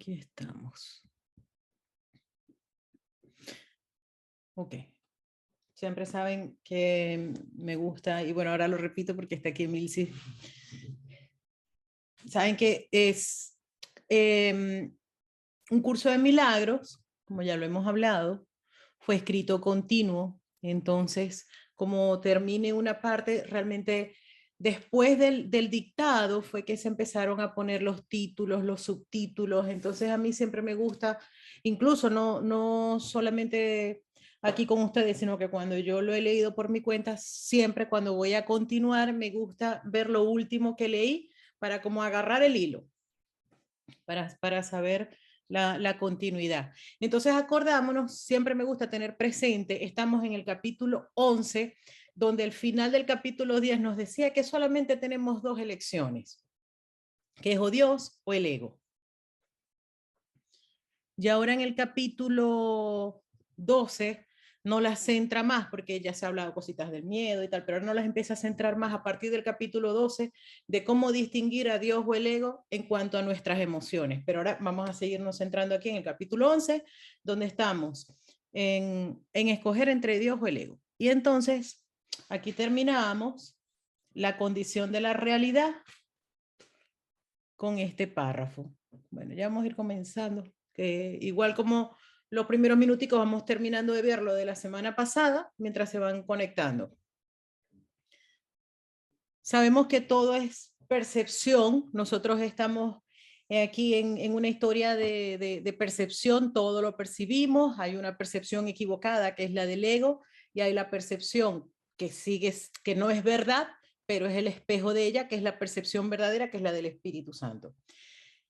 Aquí estamos. Ok. Siempre saben que me gusta, y bueno, ahora lo repito porque está aquí Emilsi. Saben que es un curso de milagros, como ya lo hemos hablado, fue escrito continuo. Entonces, como termine una parte, realmente después del dictado fue que se empezaron a poner los títulos, los subtítulos. Entonces, a mí siempre me gusta, incluso no solamente aquí con ustedes, sino que cuando yo lo he leído por mi cuenta, siempre cuando voy a continuar, me gusta ver lo último que leí para como agarrar el hilo, para saber la continuidad. Entonces, acordámonos, siempre me gusta tener presente, estamos en el capítulo 11, donde el final del capítulo 10 nos decía que solamente tenemos dos elecciones, que es o Dios o el ego. Y ahora en el capítulo 12 no las centra más, porque ya se ha hablado cositas del miedo y tal, pero ahora no las empieza a centrar más a partir del capítulo 12 de cómo distinguir a Dios o el ego en cuanto a nuestras emociones. Pero ahora vamos a seguirnos centrando aquí en el capítulo 11, donde estamos en escoger entre Dios o el ego. Y entonces, aquí terminamos la condición de la realidad con este párrafo. Bueno, ya vamos a ir comenzando. Que igual como los primeros minuticos vamos terminando de ver lo de la semana pasada mientras se van conectando. Sabemos que todo es percepción. Nosotros estamos aquí en una historia de percepción, todo lo percibimos. Hay una percepción equivocada que es la del ego y hay la percepción que sigue, que no es verdad, pero es el espejo de ella, que es la percepción verdadera, que es la del Espíritu Santo.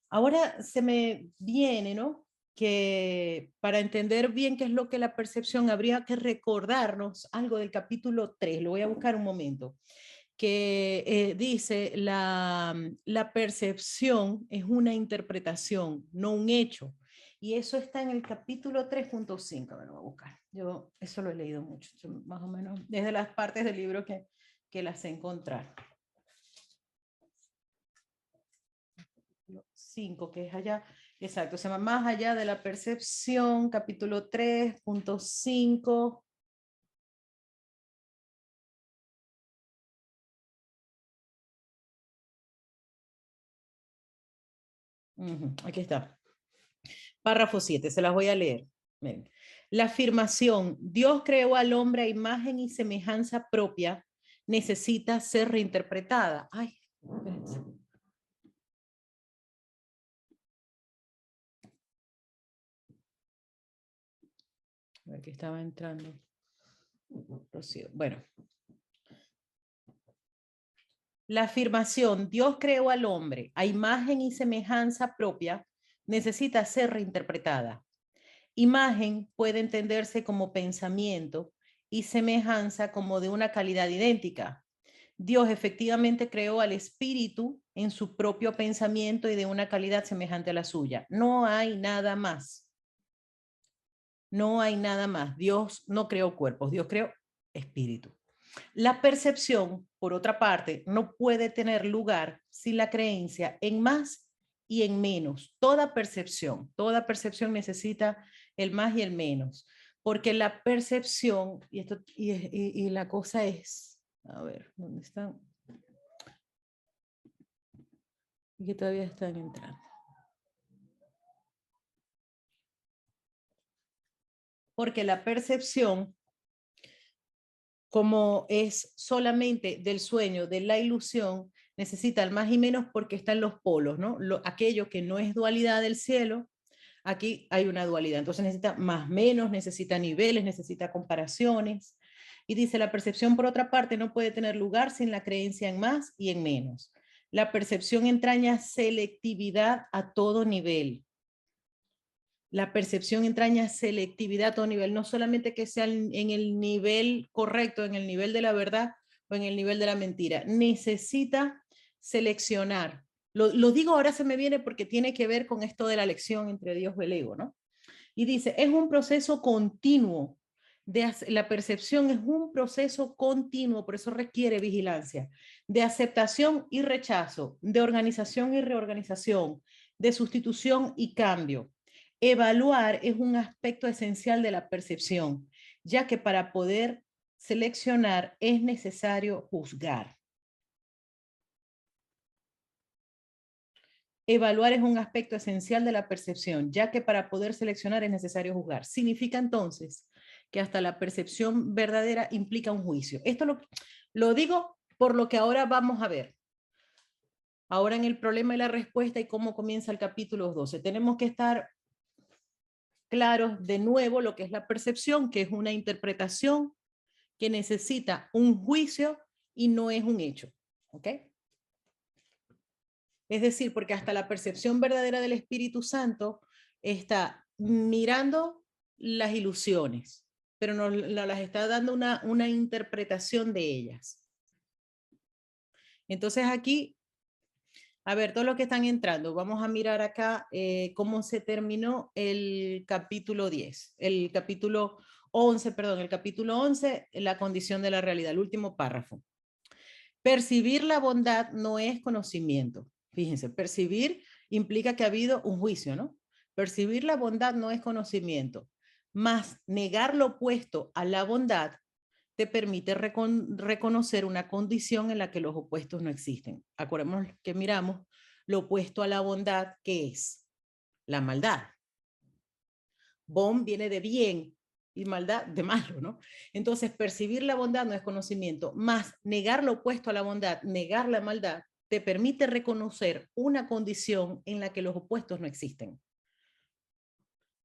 Ahora se me viene, ¿no? Que para entender bien qué es lo que la percepción, habría que recordarnos algo del capítulo 3, lo voy a buscar un momento, que dice la percepción es una interpretación, no un hecho. Y eso está en el capítulo 3.5, me lo voy a buscar. Yo eso lo he leído mucho, más o menos, desde las partes del libro que las sé encontrar. 5, que es allá, exacto, se llama Más allá de la percepción, capítulo 3.5. Aquí está. Párrafo 7, se las voy a leer. Miren. La afirmación, Dios creó al hombre a imagen y semejanza propia, necesita ser reinterpretada. Ay, espérense. A ver, que estaba entrando. Bueno. La afirmación, Dios creó al hombre a imagen y semejanza propia, necesita ser reinterpretada. Imagen puede entenderse como pensamiento y semejanza como de una calidad idéntica. Dios efectivamente creó al espíritu en su propio pensamiento y de una calidad semejante a la suya. No hay nada más. No hay nada más. Dios no creó cuerpos, Dios creó espíritu. La percepción, por otra parte, no puede tener lugar sin la creencia en más y en menos. Toda percepción necesita el más y el menos, porque la percepción, y la cosa es, a ver, ¿dónde están? Y que todavía están entrando. Porque la percepción, como es solamente del sueño, de la ilusión, necesita el más y menos porque están los polos, ¿no? Aquello que no es dualidad del cielo, aquí hay una dualidad. Entonces necesita más, menos, necesita niveles, necesita comparaciones. Y dice, la percepción, por otra parte, no puede tener lugar sin la creencia en más y en menos. La percepción entraña selectividad a todo nivel. La percepción entraña selectividad a todo nivel, no solamente que sea en el nivel correcto, en el nivel de la verdad o en el nivel de la mentira. Necesita seleccionar. Lo digo ahora, se me viene porque tiene que ver con esto de la elección entre Dios y el ego, ¿no? Y dice, es un proceso continuo. La percepción es un proceso continuo, por eso requiere vigilancia, de aceptación y rechazo, de organización y reorganización, de sustitución y cambio. Evaluar es un aspecto esencial de la percepción, ya que para poder seleccionar es necesario juzgar. Evaluar es un aspecto esencial de la percepción, ya que para poder seleccionar es necesario juzgar. Significa entonces que hasta la percepción verdadera implica un juicio. Esto lo digo por lo que ahora vamos a ver. Ahora en el problema y la respuesta y cómo comienza el capítulo 12. Tenemos que estar claros de nuevo lo que es la percepción, que es una interpretación que necesita un juicio y no es un hecho. ¿Ok? Es decir, porque hasta la percepción verdadera del Espíritu Santo está mirando las ilusiones, pero no las está dando una interpretación de ellas. Entonces aquí, a ver, todos los que están entrando, vamos a mirar acá cómo se terminó el capítulo 10, el capítulo 11, perdón, el capítulo 11, la condición de la realidad, el último párrafo. Percibir la bondad no es conocimiento. Fíjense, percibir implica que ha habido un juicio, ¿no? Percibir la bondad no es conocimiento, más negar lo opuesto a la bondad te permite reconocer una condición en la que los opuestos no existen. Acordémonos que miramos lo opuesto a la bondad, que es la maldad. Bon viene de bien y maldad de malo, ¿no? Entonces, percibir la bondad no es conocimiento, más negar lo opuesto a la bondad, negar la maldad, te permite reconocer una condición en la que los opuestos no existen.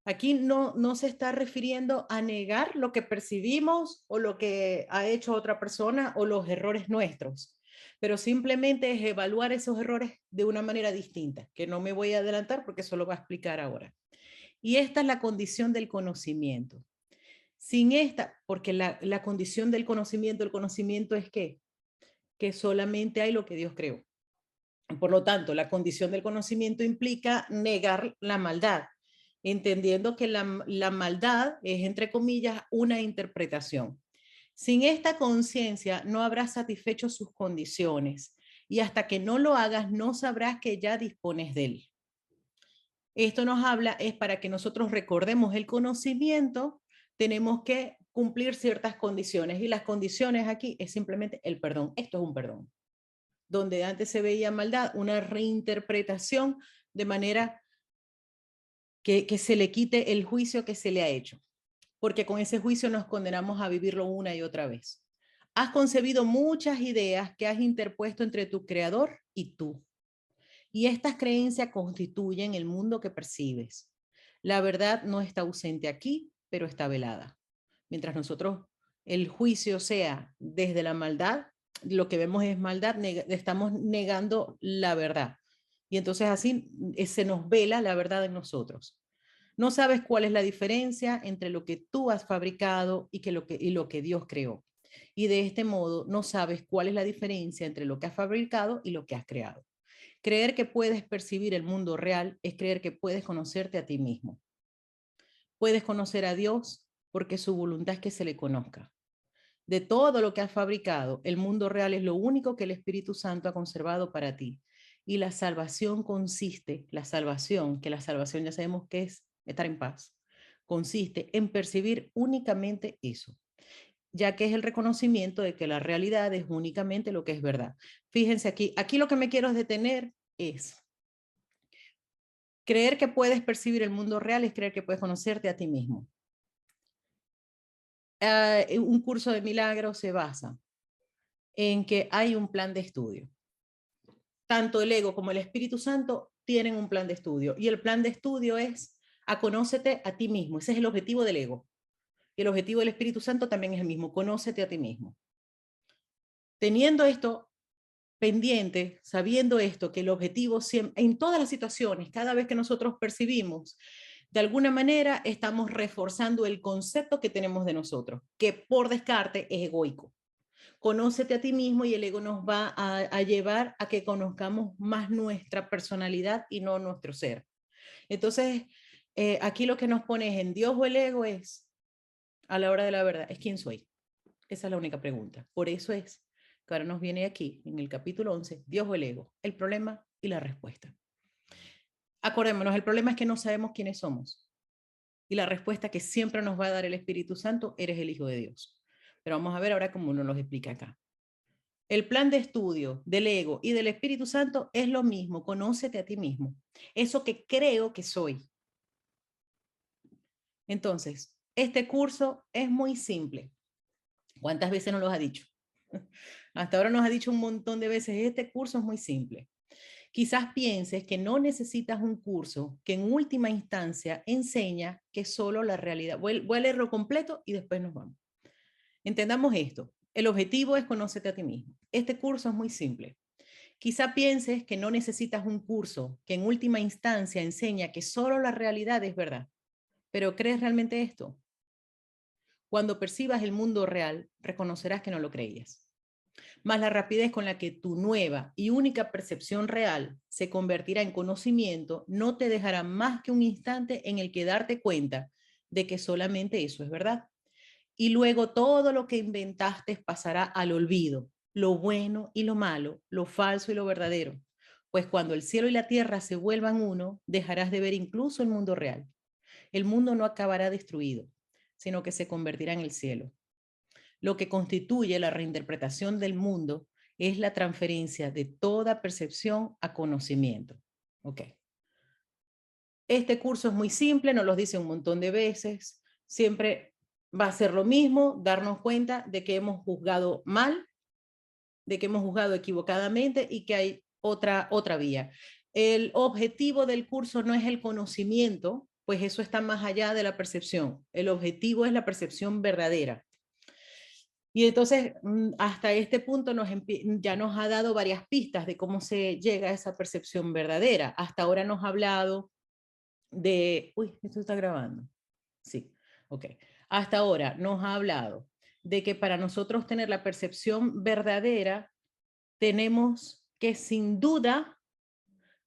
Aquí no se está refiriendo a negar lo que percibimos o lo que ha hecho otra persona o los errores nuestros, pero simplemente es evaluar esos errores de una manera distinta, que no me voy a adelantar porque eso lo va a explicar ahora. Y esta es la condición del conocimiento. Sin esta, porque la condición del conocimiento, el conocimiento es que solamente hay lo que Dios creó. Por lo tanto, la condición del conocimiento implica negar la maldad, entendiendo que la maldad es, entre comillas, una interpretación. Sin esta conciencia no habrás satisfecho sus condiciones y hasta que no lo hagas no sabrás que ya dispones de él. Esto nos habla, es para que nosotros recordemos el conocimiento, tenemos que cumplir ciertas condiciones y las condiciones aquí es simplemente el perdón. Esto es un perdón. Donde antes se veía maldad, una reinterpretación de manera que se le quite el juicio que se le ha hecho. Porque con ese juicio nos condenamos a vivirlo una y otra vez. Has concebido muchas ideas que has interpuesto entre tu creador y tú. Y estas creencias constituyen el mundo que percibes. La verdad no está ausente aquí, pero está velada. Mientras nosotros el juicio sea desde la maldad, lo que vemos es maldad, estamos negando la verdad. Y entonces así se nos vela la verdad en nosotros. No sabes cuál es la diferencia entre lo que tú has fabricado y lo que Dios creó. Y de este modo no sabes cuál es la diferencia entre lo que has fabricado y lo que has creado. Creer que puedes percibir el mundo real es creer que puedes conocerte a ti mismo. Puedes conocer a Dios porque su voluntad es que se le conozca. De todo lo que has fabricado, el mundo real es lo único que el Espíritu Santo ha conservado para ti. Y la salvación consiste, que la salvación ya sabemos que es estar en paz, consiste en percibir únicamente eso, ya que es el reconocimiento de que la realidad es únicamente lo que es verdad. Fíjense aquí lo que me quiero detener es creer que puedes percibir el mundo real es creer que puedes conocerte a ti mismo. Un curso de milagros se basa en que hay un plan de estudio. Tanto el ego como el Espíritu Santo tienen un plan de estudio y el plan de estudio es a conócete a ti mismo. Ese es el objetivo del ego. Y el objetivo del Espíritu Santo también es el mismo, conócete a ti mismo. Teniendo esto pendiente, sabiendo esto, que el objetivo siempre, en todas las situaciones, cada vez que nosotros percibimos, de alguna manera estamos reforzando el concepto que tenemos de nosotros, que por descarte es egoico. Conócete a ti mismo y el ego nos va a llevar a que conozcamos más nuestra personalidad y no nuestro ser. Entonces, aquí lo que nos pone es en Dios o el ego es, a la hora de la verdad, es quién soy. Esa es la única pregunta. Por eso es que ahora nos viene aquí, en el capítulo 11, Dios o el ego, el problema y la respuesta. Acordémonos, el problema es que no sabemos quiénes somos. Y la respuesta que siempre nos va a dar el Espíritu Santo, eres el Hijo de Dios. Pero vamos a ver ahora cómo nos lo explica acá. El plan de estudio del ego y del Espíritu Santo es lo mismo, conócete a ti mismo. Eso que creo que soy. Entonces, este curso es muy simple. ¿Cuántas veces nos lo ha dicho? Hasta ahora nos ha dicho un montón de veces, este curso es muy simple. Quizás pienses que no necesitas un curso que en última instancia enseña que solo la realidad. Voy a leerlo completo y después nos vamos. Entendamos esto. El objetivo es conócete a ti mismo. Este curso es muy simple. Quizá pienses que no necesitas un curso que en última instancia enseña que solo la realidad es verdad. ¿Pero crees realmente esto? Cuando percibas el mundo real, reconocerás que no lo creías. Más la rapidez con la que tu nueva y única percepción real se convertirá en conocimiento no te dejará más que un instante en el que darte cuenta de que solamente eso es verdad. Y luego todo lo que inventaste pasará al olvido, lo bueno y lo malo, lo falso y lo verdadero. Pues cuando el cielo y la tierra se vuelvan uno, dejarás de ver incluso el mundo real. El mundo no acabará destruido, sino que se convertirá en el cielo. Lo que constituye la reinterpretación del mundo es la transferencia de toda percepción a conocimiento. Ok. Este curso es muy simple, nos lo dice un montón de veces. Siempre va a ser lo mismo, darnos cuenta de que hemos juzgado mal, de que hemos juzgado equivocadamente y que hay otra vía. El objetivo del curso no es el conocimiento, pues eso está más allá de la percepción. El objetivo es la percepción verdadera. Y entonces, hasta este punto ya nos ha dado varias pistas de cómo se llega a esa percepción verdadera. Hasta ahora nos ha hablado de... Uy, esto está grabando. Sí, ok. Hasta ahora nos ha hablado de que para nosotros tener la percepción verdadera, tenemos que sin duda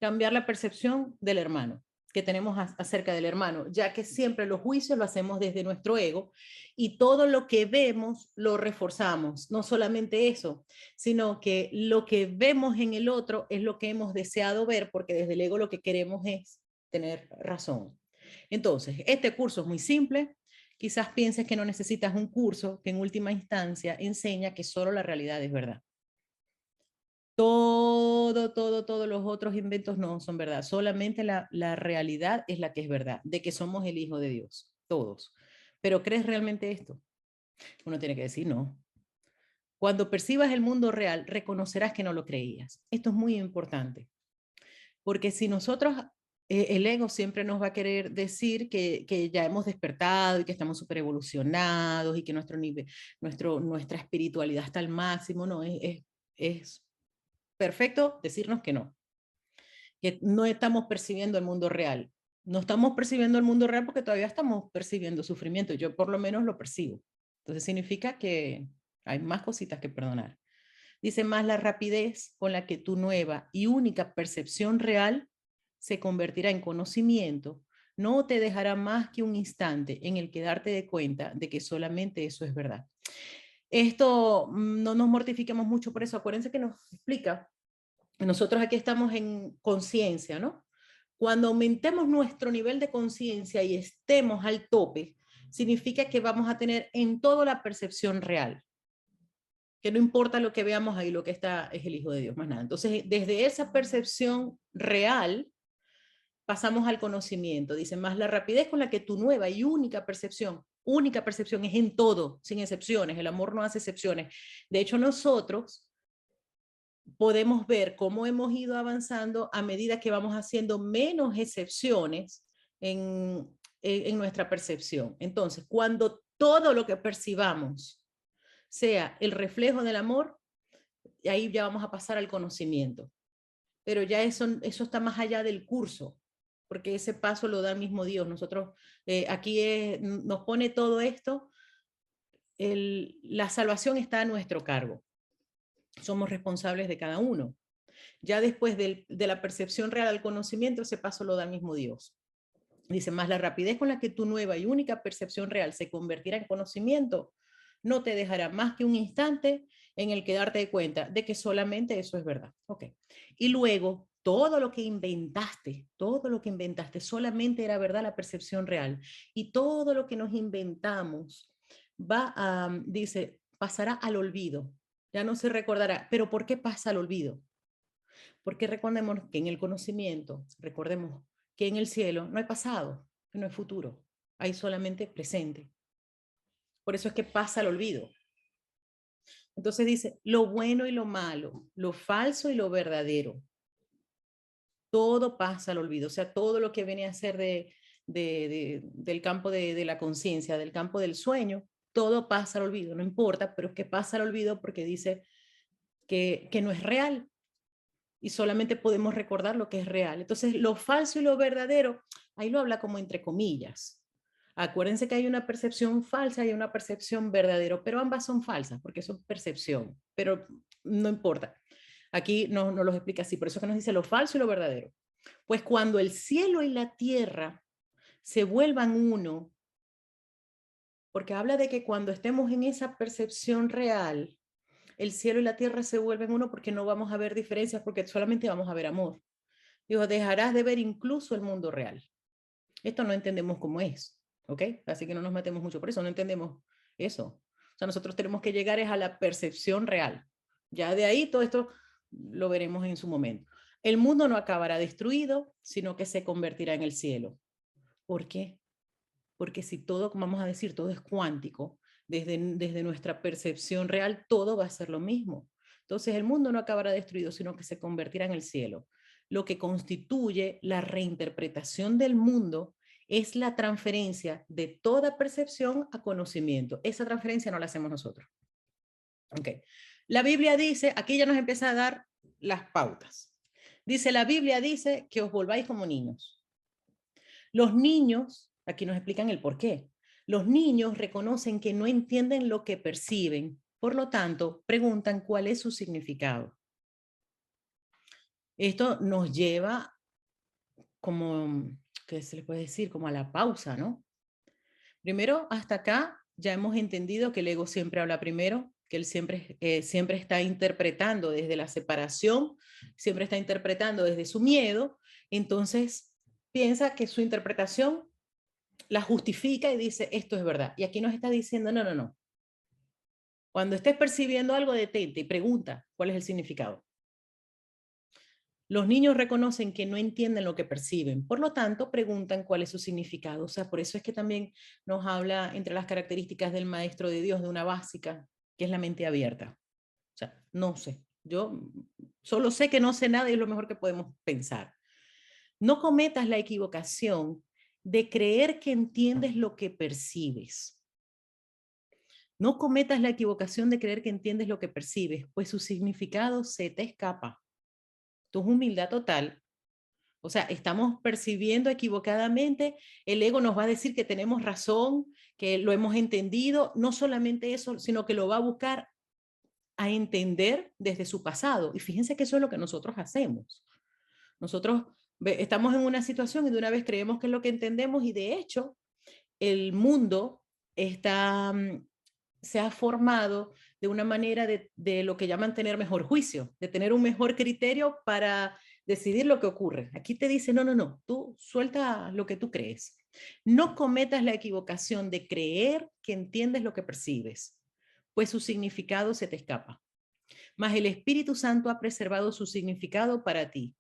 cambiar la percepción del hermano que tenemos acerca del hermano, ya que siempre los juicios lo hacemos desde nuestro ego y todo lo que vemos lo reforzamos. No solamente eso, sino que lo que vemos en el otro es lo que hemos deseado ver, porque desde el ego lo que queremos es tener razón. Entonces, este curso es muy simple. Quizás pienses que no necesitas un curso que en última instancia enseña que solo la realidad es verdad. Todos los otros inventos no son verdad. Solamente la realidad es la que es verdad, de que somos el Hijo de Dios, todos. Pero ¿crees realmente esto? Uno tiene que decir no. Cuando percibas el mundo real, reconocerás que no lo creías. Esto es muy importante, porque si nosotros, el ego siempre nos va a querer decir que ya hemos despertado y que estamos súper evolucionados y que nuestro nivel, nuestra espiritualidad está al máximo, no, es perfecto decirnos que no estamos percibiendo el mundo real. No estamos percibiendo el mundo real porque todavía estamos percibiendo sufrimiento. Yo por lo menos lo percibo. Entonces significa que hay más cositas que perdonar. Dice más la rapidez con la que tu nueva y única percepción real se convertirá en conocimiento, no te dejará más que un instante en el que darte de cuenta de que solamente eso es verdad. Esto no nos mortifiquemos mucho por eso. Acuérdense que nos explica. Nosotros aquí estamos en conciencia, ¿no? Cuando aumentemos nuestro nivel de conciencia y estemos al tope, significa que vamos a tener en todo la percepción real. Que no importa lo que veamos ahí, lo que está es el Hijo de Dios, más nada. Entonces, desde esa percepción real, pasamos al conocimiento. Dice, más la rapidez con la que tu nueva y única percepción es en todo, sin excepciones. El amor no hace excepciones. De hecho, nosotros podemos ver cómo hemos ido avanzando a medida que vamos haciendo menos excepciones en nuestra percepción. Entonces, cuando todo lo que percibamos sea el reflejo del amor, ahí ya vamos a pasar al conocimiento. Pero ya eso está más allá del curso, porque ese paso lo da el mismo Dios. Nosotros aquí nos pone todo esto, la salvación está a nuestro cargo. Somos responsables de cada uno. Ya después de la percepción real al conocimiento, ese paso lo da el mismo Dios. Dice, más la rapidez con la que tu nueva y única percepción real se convertirá en conocimiento, no te dejará más que un instante en el que darte cuenta de que solamente eso es verdad. Okay. Y luego todo lo que inventaste solamente era verdad la percepción real. Y todo lo que nos inventamos dice, pasará al olvido, ya no se recordará. ¿Pero por qué pasa al olvido? Porque recordemos que en el conocimiento, recordemos que en el cielo no hay pasado, no hay futuro, hay solamente presente. Por eso es que pasa al olvido. Entonces dice, lo bueno y lo malo, lo falso y lo verdadero, todo pasa al olvido. O sea, todo lo que viene a ser del campo de la conciencia, del campo del sueño, todo pasa al olvido. No importa, pero es que pasa al olvido porque dice que no es real y solamente podemos recordar lo que es real. Entonces, lo falso y lo verdadero, ahí lo habla como entre comillas. Acuérdense que hay una percepción falsa y una percepción verdadera, pero ambas son falsas porque son percepción, pero no importa. Aquí no los explica así, por eso que nos dice lo falso y lo verdadero. Pues cuando el cielo y la tierra se vuelvan uno, porque habla de que cuando estemos en esa percepción real, el cielo y la tierra se vuelven uno porque no vamos a ver diferencias, porque solamente vamos a ver amor. Digo, dejarás de ver incluso el mundo real. Esto no entendemos cómo es, ¿ok? Así que no nos metemos mucho por eso, no entendemos eso. O sea, nosotros tenemos que llegar a la percepción real. Ya de ahí todo esto lo veremos en su momento. El mundo no acabará destruido, sino que se convertirá en el cielo. ¿Por qué? Porque si todo, como vamos a decir, todo es cuántico, desde nuestra percepción real, todo va a ser lo mismo. Entonces el mundo no acabará destruido, sino que se convertirá en el cielo. Lo que constituye la reinterpretación del mundo es la transferencia de toda percepción a conocimiento. Esa transferencia no la hacemos nosotros. Okay. La Biblia dice, aquí ya nos empieza a dar las pautas. Dice, la Biblia dice que os volváis como niños. Los niños, aquí nos explican el por qué. Los niños reconocen que no entienden lo que perciben, por lo tanto, preguntan cuál es su significado. Esto nos lleva como, ¿qué se le puede decir? Como a la pausa, ¿no? Primero, hasta acá ya hemos entendido que el ego siempre habla primero, que él siempre está interpretando desde la separación, siempre está interpretando desde su miedo, entonces piensa que su interpretación la justifica y dice, esto es verdad. Y aquí nos está diciendo, no, no, no. Cuando estés percibiendo algo, detente y pregunta cuál es el significado. Los niños reconocen que no entienden lo que perciben, por lo tanto preguntan cuál es su significado. O sea, por eso es que también nos habla entre las características del maestro de Dios de una básica, que es la mente abierta. O sea, no sé, yo solo sé que no sé nada y es lo mejor que podemos pensar. No cometas la equivocación de creer que entiendes lo que percibes. No cometas la equivocación de creer que entiendes lo que percibes, pues su significado se te escapa. Tu humildad total. O sea, estamos percibiendo equivocadamente, el ego nos va a decir que tenemos razón, que lo hemos entendido, no solamente eso, sino que lo va a buscar a entender desde su pasado. Y fíjense que eso es lo que nosotros hacemos. Nosotros estamos en una situación y de una vez creemos que es lo que entendemos y de hecho el mundo está, se ha formado de una manera de lo que llaman tener mejor juicio, de tener un mejor criterio para decidir lo que ocurre. Aquí te dice, no, no, no, tú suelta lo que tú crees. No cometas la equivocación de creer que entiendes lo que percibes, pues su significado se te escapa. Mas el Espíritu Santo ha preservado su significado para ti.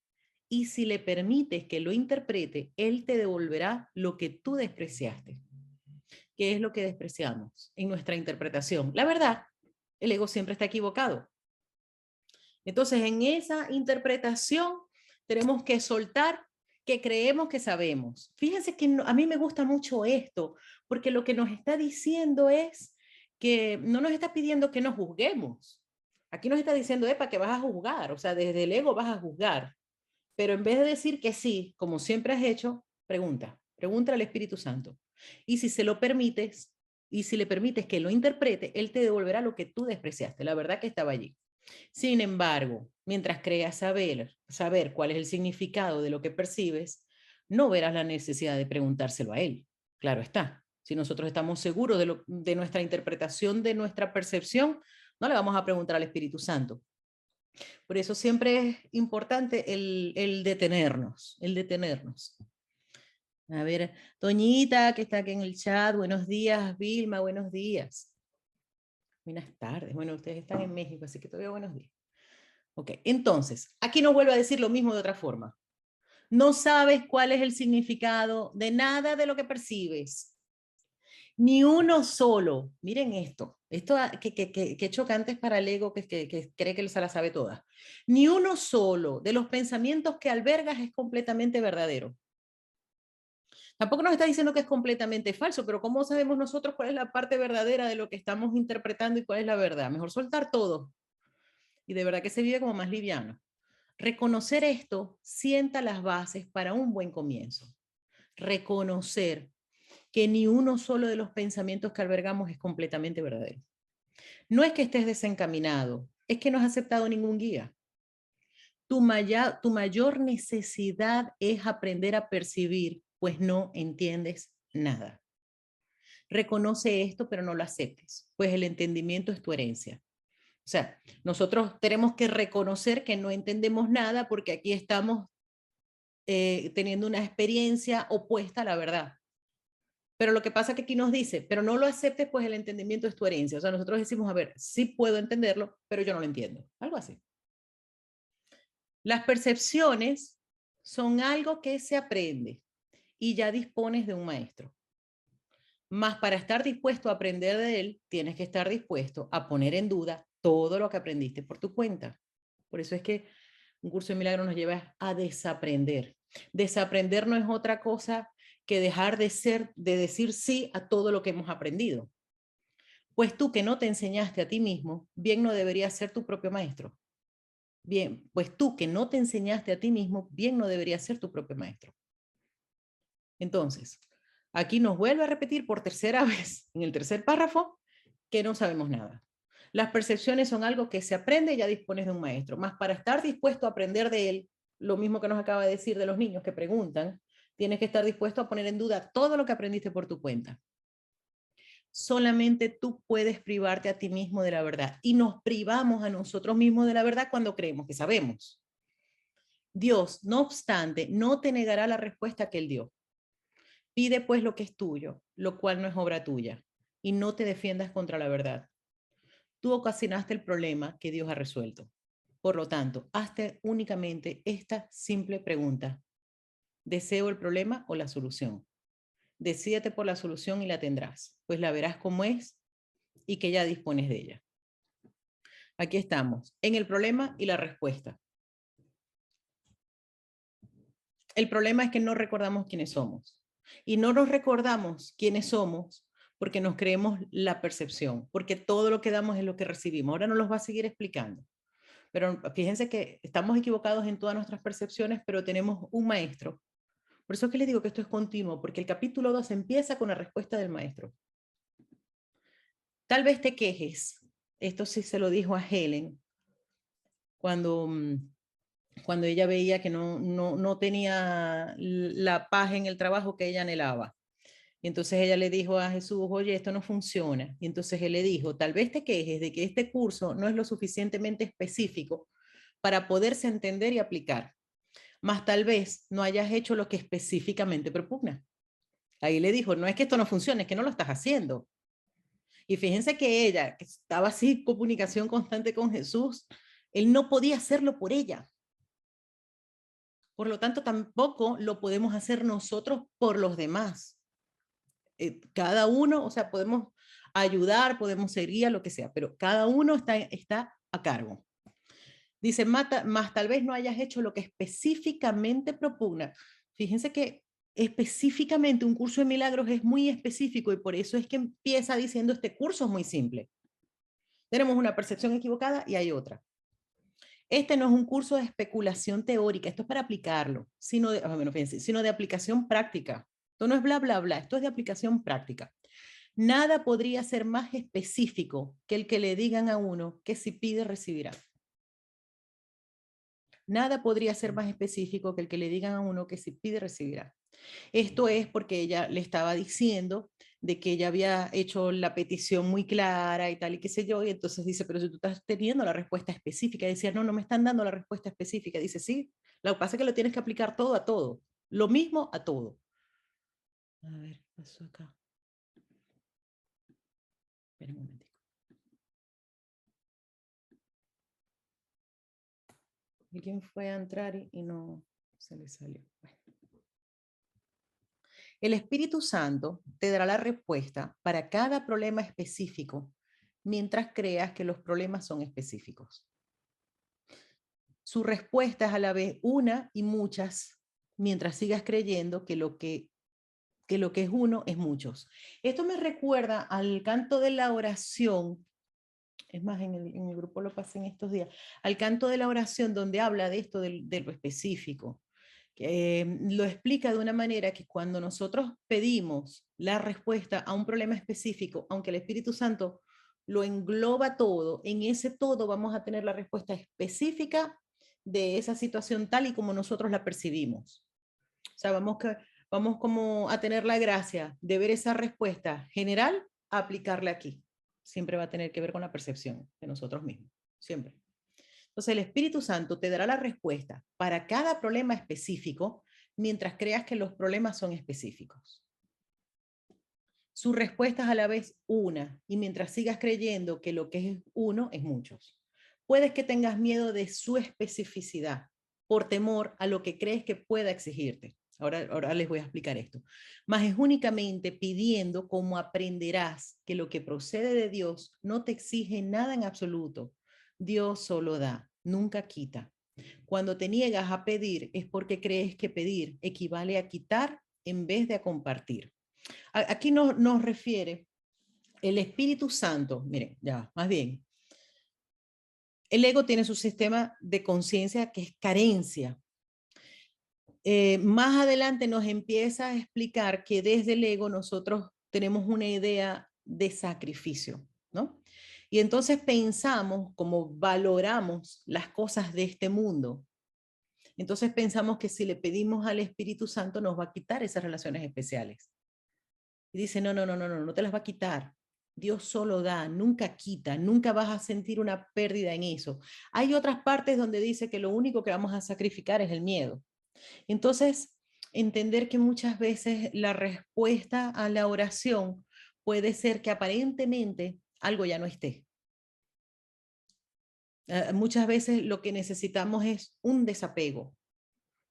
Y si le permites que lo interprete, Él te devolverá lo que tú despreciaste. ¿Qué es lo que despreciamos en nuestra interpretación? La verdad, el ego siempre está equivocado. Entonces, en esa interpretación tenemos que soltar que creemos que sabemos. Fíjense que a mí me gusta mucho esto, porque lo que nos está diciendo es que no nos está pidiendo que nos juzguemos. Aquí nos está diciendo, para que vas a juzgar, o sea, desde el ego vas a juzgar. Pero en vez de decir que sí, como siempre has hecho, pregunta al Espíritu Santo. Y si se lo permites, y si le permites que lo interprete, Él te devolverá lo que tú despreciaste, la verdad que estaba allí. Sin embargo, mientras creas saber cuál es el significado de lo que percibes, no verás la necesidad de preguntárselo a Él. Claro está. Si nosotros estamos seguros de nuestra interpretación, de nuestra percepción, no le vamos a preguntar al Espíritu Santo. Por eso siempre es importante el detenernos, el detenernos. A ver, Toñita, que está aquí en el chat, buenos días, Vilma, buenos días. Buenas tardes, bueno, ustedes están en México, así que todavía buenos días. Ok, entonces, aquí nos vuelvo a decir lo mismo de otra forma. No sabes cuál es el significado de nada de lo que percibes. Ni uno solo. Miren esto. Esto que chocante es para el ego que cree que se la sabe toda. Ni uno solo de los pensamientos que albergas es completamente verdadero. Tampoco nos está diciendo que es completamente falso, pero ¿cómo sabemos nosotros cuál es la parte verdadera de lo que estamos interpretando y cuál es la verdad? Mejor soltar todo. Y de verdad que se vive como más liviano. Reconocer esto sienta las bases para un buen comienzo. Reconocer que ni uno solo de los pensamientos que albergamos es completamente verdadero. No es que estés desencaminado, es que no has aceptado ningún guía. Tu mayor necesidad es aprender a percibir, pues no entiendes nada. Reconoce esto, pero no lo aceptes, pues el entendimiento es tu herencia. O sea, nosotros tenemos que reconocer que no entendemos nada porque aquí estamos teniendo una experiencia opuesta a la verdad. Pero lo que pasa es que aquí nos dice, pero no lo aceptes, pues el entendimiento es tu herencia. O sea, nosotros decimos, a ver, sí puedo entenderlo, pero yo no lo entiendo. Algo así. Las percepciones son algo que se aprende y ya dispones de un maestro. Más para estar dispuesto a aprender de él, tienes que estar dispuesto a poner en duda todo lo que aprendiste por tu cuenta. Por eso es que un curso de milagros nos lleva a desaprender. Desaprender no es otra cosa que dejar de decir sí a todo lo que hemos aprendido. Pues tú que no te enseñaste a ti mismo, bien no deberías ser tu propio maestro. Bien, pues tú que no te enseñaste a ti mismo, bien no deberías ser tu propio maestro. Entonces, aquí nos vuelve a repetir por tercera vez, en el tercer párrafo, que no sabemos nada. Las percepciones son algo que se aprende y ya dispones de un maestro. Más para estar dispuesto a aprender de él, lo mismo que nos acaba de decir de los niños que preguntan, tienes que estar dispuesto a poner en duda todo lo que aprendiste por tu cuenta. Solamente tú puedes privarte a ti mismo de la verdad y nos privamos a nosotros mismos de la verdad cuando creemos que sabemos. Dios, no obstante, no te negará la respuesta que él dio. Pide pues lo que es tuyo, lo cual no es obra tuya, y no te defiendas contra la verdad. Tú ocasionaste el problema que Dios ha resuelto. Por lo tanto, hazte únicamente esta simple pregunta. ¿Deseo el problema o la solución? Decídete por la solución y la tendrás, pues la verás como es y que ya dispones de ella. Aquí estamos, en el problema y la respuesta. El problema es que no recordamos quiénes somos. Y no nos recordamos quiénes somos porque nos creemos la percepción, porque todo lo que damos es lo que recibimos. Ahora nos los va a seguir explicando. Pero fíjense que estamos equivocados en todas nuestras percepciones, pero tenemos un maestro. Por eso es que les digo que esto es continuo, porque el capítulo 2 empieza con la respuesta del maestro. Tal vez te quejes. Esto sí se lo dijo a Helen cuando cuando ella veía que no tenía la paz en el trabajo que ella anhelaba. Y entonces ella le dijo a Jesús, oye, esto no funciona. Y entonces él le dijo, tal vez te quejes de que este curso no es lo suficientemente específico para poderse entender y aplicar, más tal vez no hayas hecho lo que específicamente propugna. Ahí le dijo, no es que esto no funcione, es que no lo estás haciendo. Y fíjense que ella, que estaba así en comunicación constante con Jesús, él no podía hacerlo por ella. Por lo tanto, tampoco lo podemos hacer nosotros por los demás. Cada uno, o sea, podemos ayudar, podemos seguir, lo que sea, pero cada uno está a cargo. Dice, más tal vez no hayas hecho lo que específicamente propugna. Fíjense que específicamente un curso de milagros es muy específico y por eso es que empieza diciendo este curso es muy simple. Tenemos una percepción equivocada y hay otra. Este no es un curso de especulación teórica, esto es para aplicarlo, bueno, fíjense, sino de aplicación práctica. Esto no es bla, bla, bla, esto es de aplicación práctica. Nada podría ser más específico que el que le digan a uno que si pide, recibirá. Nada podría ser más específico que el que le digan a uno que si pide, recibirá. Esto es porque ella le estaba diciendo de que ella había hecho la petición muy clara y tal y qué sé yo, y entonces dice, pero si tú estás teniendo la respuesta específica, y decía, no, no me están dando la respuesta específica, dice, sí, lo que pasa es que lo tienes que aplicar todo a todo, lo mismo a todo. A ver, ¿qué pasó acá? Espera un momentico. Alguien fue a entrar y no se le salió. Bueno. El Espíritu Santo te dará la respuesta para cada problema específico mientras creas que los problemas son específicos. Su respuesta es a la vez una y muchas mientras sigas creyendo que lo que es uno es muchos. Esto me recuerda al canto de la oración, es más, en el grupo lo pasé en estos días, al canto de la oración donde habla de esto de lo específico. Lo explica de una manera que cuando nosotros pedimos la respuesta a un problema específico, aunque el Espíritu Santo lo engloba todo, en ese todo vamos a tener la respuesta específica de esa situación tal y como nosotros la percibimos. O sea, vamos como a tener la gracia de ver esa respuesta general, a aplicarla aquí. Siempre va a tener que ver con la percepción de nosotros mismos, siempre. Entonces el Espíritu Santo te dará la respuesta para cada problema específico mientras creas que los problemas son específicos. Su respuesta es a la vez una y mientras sigas creyendo que lo que es uno es muchos. Puedes que tengas miedo de su especificidad por temor a lo que crees que pueda exigirte. Ahora les voy a explicar esto. Mas es únicamente pidiendo cómo aprenderás que lo que procede de Dios no te exige nada en absoluto. Dios solo da, nunca quita. Cuando te niegas a pedir es porque crees que pedir equivale a quitar en vez de a compartir. Aquí nos refiere el Espíritu Santo, miren, ya, más bien, el ego tiene su sistema de conciencia que es carencia. Más adelante nos empieza a explicar que desde el ego nosotros tenemos una idea de sacrificio, ¿no? Y entonces pensamos, como valoramos las cosas de este mundo, entonces pensamos que si le pedimos al Espíritu Santo nos va a quitar esas relaciones especiales. Y dice, no, no, no, no, no, no te las va a quitar. Dios solo da, nunca quita, nunca vas a sentir una pérdida en eso. Hay otras partes donde dice que lo único que vamos a sacrificar es el miedo. Entonces, entender que muchas veces la respuesta a la oración puede ser que aparentemente algo ya no esté. Muchas veces lo que necesitamos es un desapego.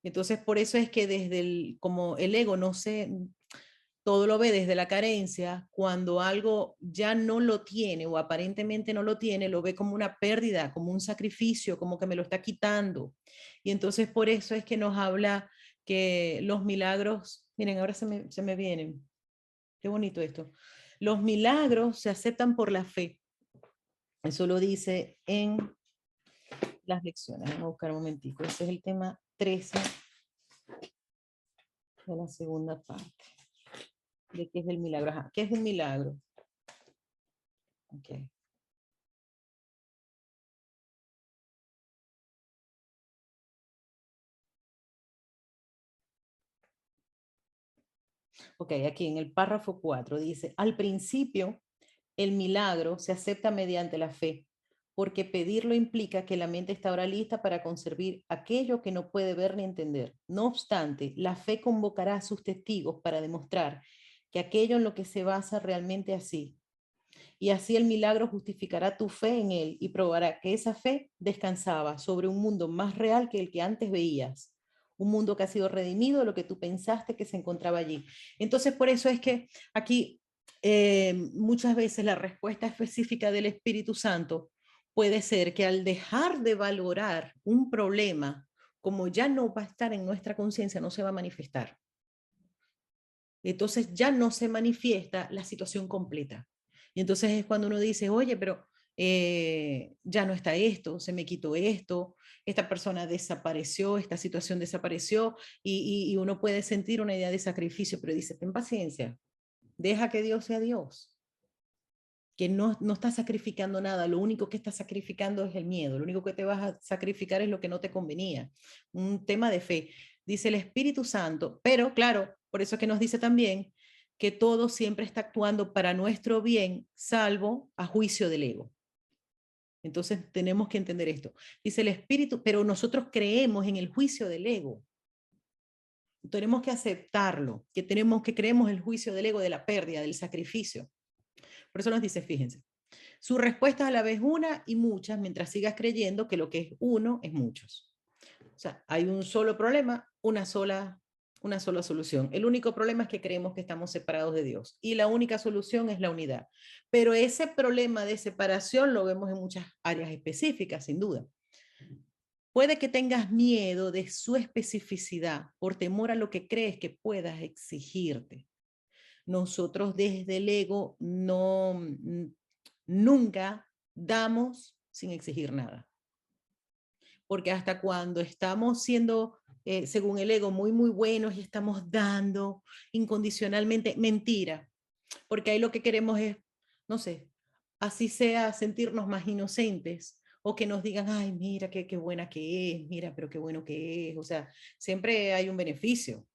Entonces, por eso es que desde como el ego no se, todo lo ve desde la carencia, cuando algo ya no lo tiene o aparentemente no lo tiene, lo ve como una pérdida, como un sacrificio, como que me lo está quitando. Y entonces por eso es que nos habla que los milagros, miren, ahora se me vienen, qué bonito esto, los milagros se aceptan por la fe. Eso lo dice en las lecciones. Vamos a buscar un momentico. Ese es el tema 13 de la segunda parte. ¿De qué es el milagro? Ajá, ¿qué es un milagro? Okay. Ok, aquí en el párrafo 4 dice, al principio el milagro se acepta mediante la fe, porque pedirlo implica que la mente está ahora lista para concebir aquello que no puede ver ni entender. No obstante, la fe convocará a sus testigos para demostrar que aquello en lo que se basa realmente así. Y así el milagro justificará tu fe en él y probará que esa fe descansaba sobre un mundo más real que el que antes veías. Un mundo que ha sido redimido de lo que tú pensaste que se encontraba allí. Entonces, por eso es que aquí muchas veces la respuesta específica del Espíritu Santo puede ser que al dejar de valorar un problema, como ya no va a estar en nuestra conciencia, no se va a manifestar. Entonces ya no se manifiesta la situación completa. Y entonces es cuando uno dice, oye, pero ya no está esto, se me quitó esto, esta persona desapareció, esta situación desapareció, y uno puede sentir una idea de sacrificio, pero dice, ten paciencia, deja que Dios sea Dios, que no está sacrificando nada, lo único que está sacrificando es el miedo, lo único que te vas a sacrificar es lo que no te convenía. Un tema de fe. Dice el Espíritu Santo, pero claro, por eso que nos dice también que todo siempre está actuando para nuestro bien, salvo a juicio del ego. Entonces tenemos que entender esto. Dice el espíritu, pero nosotros creemos en el juicio del ego. Tenemos que aceptarlo, que creemos el juicio del ego, de la pérdida, del sacrificio. Por eso nos dice, fíjense, su respuesta es a la vez una y muchas, mientras sigas creyendo que lo que es uno es muchos. O sea, hay un solo problema, una sola solución. El único problema es que creemos que estamos separados de Dios y la única solución es la unidad. Pero ese problema de separación lo vemos en muchas áreas específicas, sin duda. Puede que tengas miedo de su especificidad por temor a lo que crees que puedas exigirte. Nosotros desde el ego nunca damos sin exigir nada. Porque hasta cuando estamos siendo, según el ego, muy, muy buenos y estamos dando incondicionalmente, mentira. Porque ahí lo que queremos es, no sé, así sea sentirnos más inocentes o que nos digan, ay, mira qué buena que es, mira, pero qué bueno que es. O sea, siempre hay un beneficio,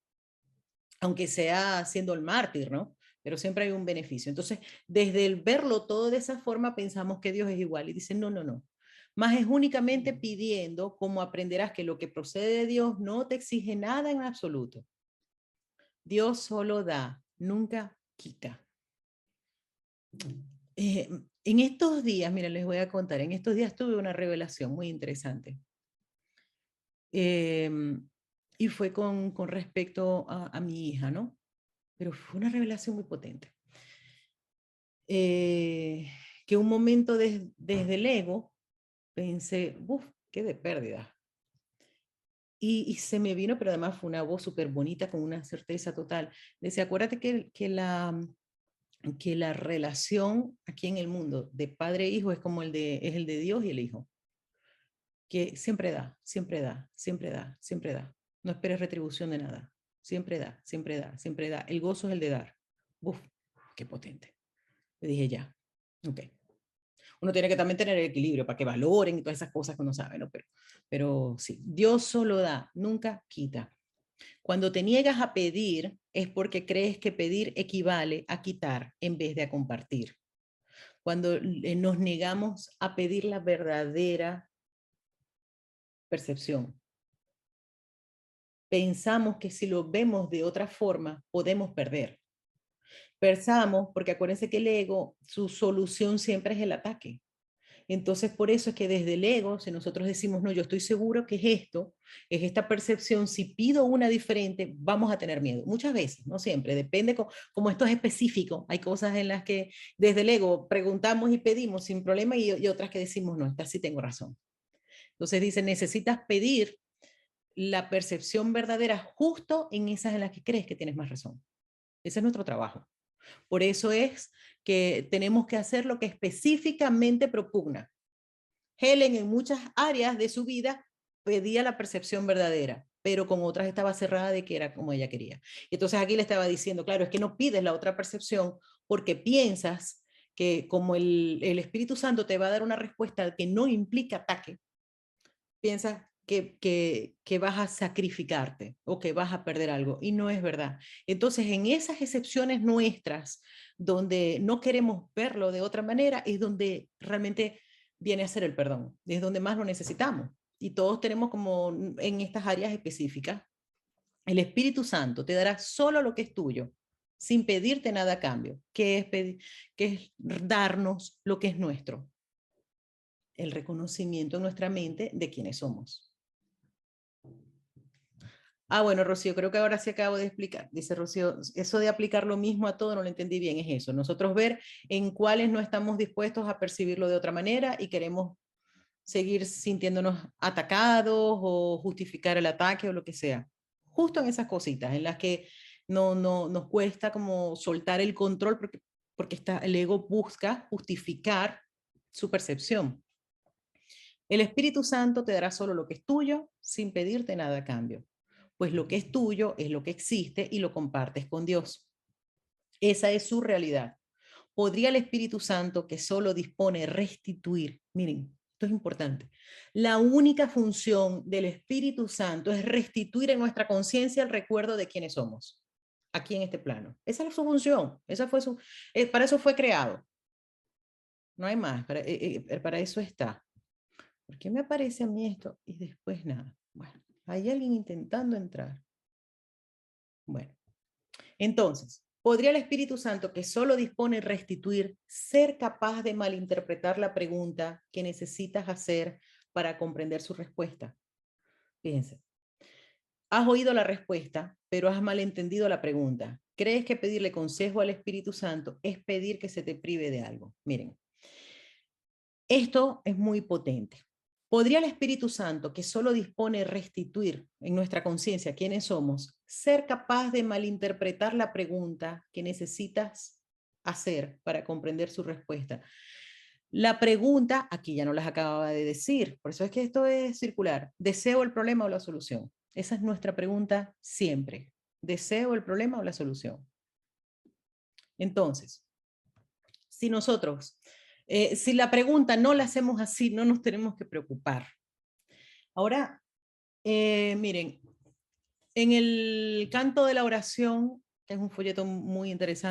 aunque sea siendo el mártir, ¿no? Pero siempre hay un beneficio. Entonces, desde el verlo todo de esa forma, pensamos que Dios es igual. Y dicen, no, no, no. Más es únicamente pidiendo cómo aprenderás que lo que procede de Dios no te exige nada en absoluto. Dios solo da, nunca quita. En estos días, mira, les voy a contar, en estos días tuve una revelación muy interesante. Y fue con respecto a mi hija, ¿no? Pero fue una revelación muy potente. Que un momento desde el ego pensé, uff, qué de pérdida. Y se me vino, pero además fue una voz súper bonita, con una certeza total. Decía, acuérdate que la relación aquí en el mundo de padre e hijo es como es el de Dios y el hijo. Que siempre da, siempre da, siempre da, siempre da. No esperes retribución de nada. Siempre da, siempre da, siempre da. El gozo es el de dar. Uf, qué potente. Le dije ya, ok. Uno tiene que también tener el equilibrio para que valoren y todas esas cosas que uno sabe, ¿no? Pero sí, Dios solo da, nunca quita. Cuando te niegas a pedir es porque crees que pedir equivale a quitar en vez de a compartir. Cuando nos negamos a pedir la verdadera percepción, pensamos que si lo vemos de otra forma podemos perder. Pensamos, porque acuérdense que el ego, su solución siempre es el ataque. Entonces, por eso es que desde el ego, si nosotros decimos, no, yo estoy seguro que es esto, es esta percepción, si pido una diferente, vamos a tener miedo. Muchas veces, no siempre, depende, como esto es específico, hay cosas en las que desde el ego preguntamos y pedimos sin problema y otras que decimos, no, esta sí tengo razón. Entonces dice, necesitas pedir la percepción verdadera justo en esas en las que crees que tienes más razón. Ese es nuestro trabajo. Por eso es que tenemos que hacer lo que específicamente propugna. Helen en muchas áreas de su vida pedía la percepción verdadera, pero con otras estaba cerrada de que era como ella quería. Y entonces aquí le estaba diciendo, claro, es que no pides la otra percepción porque piensas que como el Espíritu Santo te va a dar una respuesta que no implica ataque, piensas que vas a sacrificarte o que vas a perder algo, y no es verdad. Entonces, en esas excepciones nuestras, donde no queremos verlo de otra manera, es donde realmente viene a ser el perdón, es donde más lo necesitamos. Y todos tenemos como en estas áreas específicas. El Espíritu Santo te dará solo lo que es tuyo, sin pedirte nada a cambio, que es darnos lo que es nuestro, el reconocimiento en nuestra mente de quiénes somos. Bueno, Rocío, creo que ahora sí acabo de explicar. Dice Rocío, eso de aplicar lo mismo a todo no lo entendí bien, es eso. Nosotros ver en cuáles no estamos dispuestos a percibirlo de otra manera y queremos seguir sintiéndonos atacados o justificar el ataque o lo que sea. Justo en esas cositas en las que no nos cuesta como soltar el control porque el ego busca justificar su percepción. El Espíritu Santo te dará solo lo que es tuyo sin pedirte nada a cambio, pues lo que es tuyo es lo que existe y lo compartes con Dios. Esa es su realidad. ¿Podría el Espíritu Santo, que solo dispone, restituir? Miren, esto es importante. La única función del Espíritu Santo es restituir en nuestra conciencia el recuerdo de quiénes somos. aquí en este plano. Esa es su función, esa fue su, para eso fue creado. No hay más, para eso está. ¿Por qué me aparece a mí esto? Y después nada. Bueno, hay alguien intentando entrar. Bueno, entonces, ¿podría el Espíritu Santo, que solo dispone restituir, ser capaz de malinterpretar la pregunta que necesitas hacer para comprender su respuesta? Fíjense, has oído la respuesta, pero has malentendido la pregunta. ¿Crees que pedirle consejo al Espíritu Santo es pedir que se te prive de algo? Miren, esto es muy potente. ¿Podría el Espíritu Santo, que solo dispone restituir en nuestra conciencia quiénes somos, ser capaz de malinterpretar la pregunta que necesitas hacer para comprender su respuesta? La pregunta, aquí ya no las acababa de decir, por eso es que esto es circular. ¿Deseo el problema o la solución? Esa es nuestra pregunta siempre. ¿Deseo el problema o la solución? Entonces, si nosotros, si la pregunta no la hacemos así, no nos tenemos que preocupar. Ahora, miren, en el canto de la oración, que es un folleto muy interesante,